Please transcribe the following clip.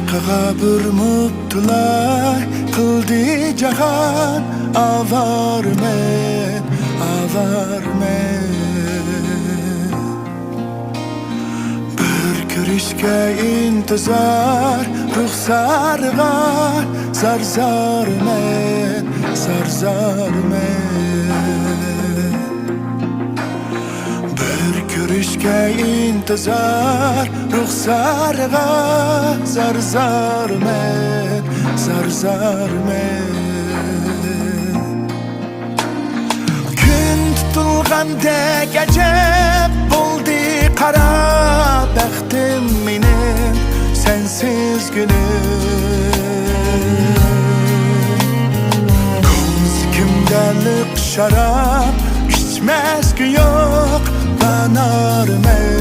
bir mutlay qildi jahon avar men bir ko'rishga intizor ruxsarga zar men bir ko'rishga intizor ruxsarga zar men kun tutulgandek ajab bo'ldi qara baxtim mening sensiz günüm kimdalik şarap içmez ki yok Banar men